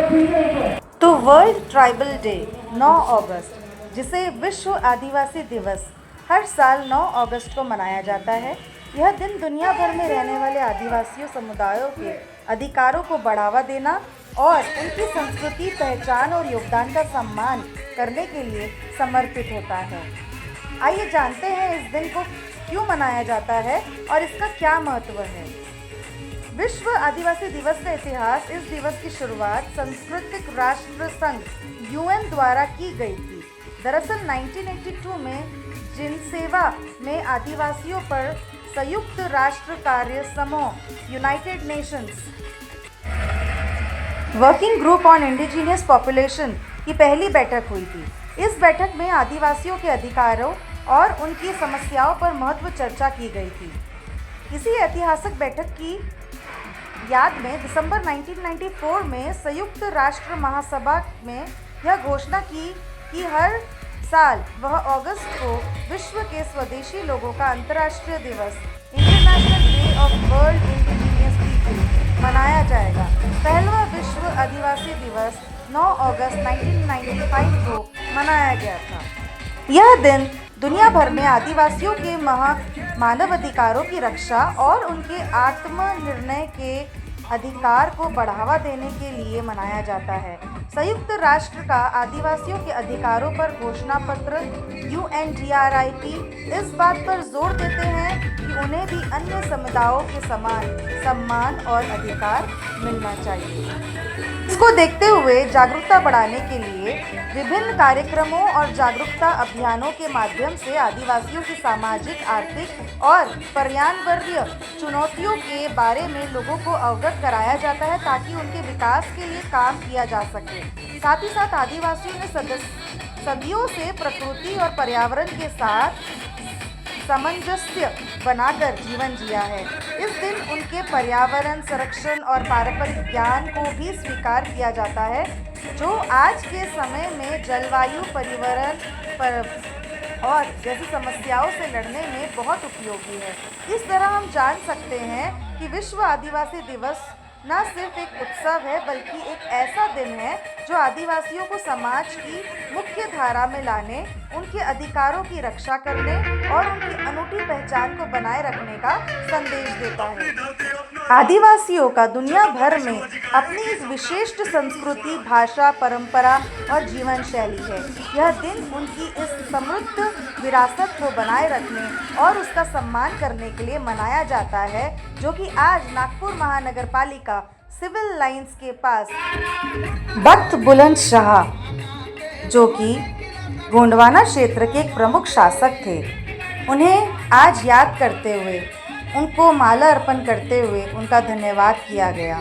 तो world tribal day 9 अगस्त, जिसे विश्व आदिवासी दिवस हर साल 9 अगस्त को मनाया जाता है। यह दिन दुनिया भर में रहने वाले आदिवासियों समुदायों के अधिकारों को बढ़ावा देना और उनकी संस्कृति, पहचान और योगदान का सम्मान करने के लिए समर्पित होता है। आइए जानते हैं इस दिन को क्यों मनाया जाता है और इसका क्या महत्व है। विश्व आदिवासी दिवस का इतिहास। इस दिवस की शुरुआत सांस्कृतिक राष्ट्र संघ UN द्वारा की गई थी। दरअसल 1982 में जिनेवा में आदिवासियों पर संयुक्त राष्ट्र कार्य समूह United Nations working group on indigenous population की पहली बैठक हुई थी। इस बैठक में आदिवासियों के अधिकारों और उनकी समस्याओं पर महत्व चर्चा की गई थी। इसी ऐतिहासिक बैठक की याद में दिसंबर 1994 में संयुक्त राष्ट्र महासभा में यह घोषणा की कि हर साल वह अगस्त को विश्व के स्वदेशी लोगों का अंतर्राष्ट्रीय दिवस international day of world indigenous people मनाया जाएगा। पहला विश्व आदिवासी दिवस 9 अगस्त 1995 को मनाया गया था। यह दिन दुनिया भर में आदिवासियों के मानव अधिकारों की रक्षा और उनके आत्मनिर्णय के अधिकार को बढ़ावा देने के लिए मनाया जाता है। संयुक्त राष्ट्र का आदिवासियों के अधिकारों पर घोषणा पत्र UNDRIP इस बात पर जोर देते हैं कि उन्हें भी अन्य समुदायों के समान सम्मान और अधिकार मिलना चाहिए। इसको देखते हुए जागरूकता बढ़ाने के लिए विभिन्न कार्यक्रमों और जागरूकता अभियानों के माध्यम से आदिवासियों की सामाजिक, आर्थिक और पर्यावरणीय चुनौतियों के बारे में लोगों को अवगत कराया जाता है ताकि उनके विकास के लिए काम किया जा सके। साथ ही साथ आदिवासियों ने सदियों से प्रकृति और पर्यावरण के साथ सामंजस्य बनाकर जीवन जिया है। इस दिन उनके पर्यावरण संरक्षण और पारंपरिक ज्ञान को भी स्वीकार किया जाता है, जो आज के समय में जलवायु परिवर्तन और जैसी समस्याओं से लड़ने में बहुत उपयोगी है। इस तरह हम जान सकते हैं कि विश्व आदिवासी दिवस न सिर्फ एक उत्सव है बल्कि एक ऐसा दिन है जो आदिवासियों को समाज की मुख्य धारा में लाने, उनके अधिकारों की रक्षा करने और उनकी अनूठी पहचान को बनाए रखने का संदेश देता है। आदिवासियों का दुनिया भर में अपनी एक विशिष्ट संस्कृति, भाषा, परंपरा और जीवन शैली है। यह दिन उनकी इस समृद्ध विरासत को बनाए रखने और उसका सम्मान करने के लिए मनाया जाता है, जो कि आज नागपुर महानगर पालिका सिविल लाइंस के पास बख्त बुलंद शाह, जो कि गोंडवाना क्षेत्र के एक प्रमुख शासक थे, उन्हें आज याद करते हुए, उनको माला अर्पण करते हुए उनका धन्यवाद किया गया।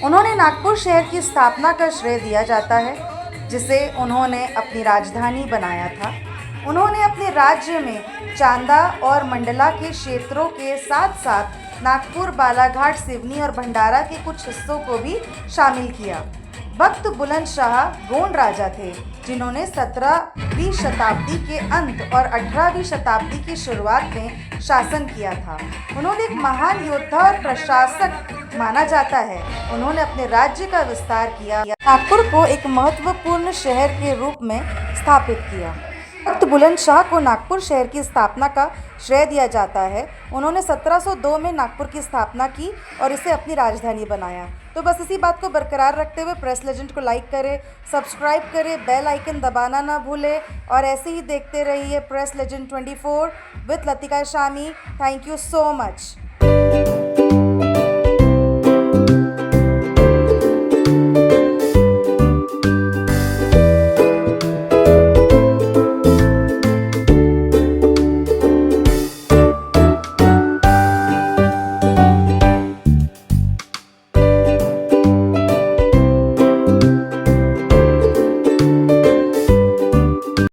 उन्होंने नागपुर शहर की स्थापना का श्रेय दिया जाता है, जिसे उन्होंने अपनी राजधानी बनाया था। उन्होंने अपने राज्य में चांदा और मंडला के क्षेत्रों के साथ साथ नागपुर, बालाघाट, सिवनी और भंडारा के कुछ हिस्सों को भी शामिल किया। बख्त बुलंद शाह गोंड राजा थे, जिन्होंने 17वीं शताब्दी के अंत और 18वीं शताब्दी की शुरुआत में शासन किया था। उन्होंने एक महान योद्धा और प्रशासक माना जाता है। उन्होंने अपने राज्य का विस्तार किया, नागपुर को एक महत्वपूर्ण शहर के रूप में स्थापित किया। बख्त बुलंद शाह को नागपुर शहर की स्थापना का श्रेय दिया जाता है। उन्होंने 1702 में नागपुर की स्थापना की और इसे अपनी राजधानी बनाया। तो बस इसी बात को बरकरार रखते हुए प्रेस लेजेंड को लाइक करें, सब्सक्राइब करें, बेल आइकन दबाना ना भूलें और ऐसे ही देखते रहिए press legend 24 with Latika Shami. Thank you so much.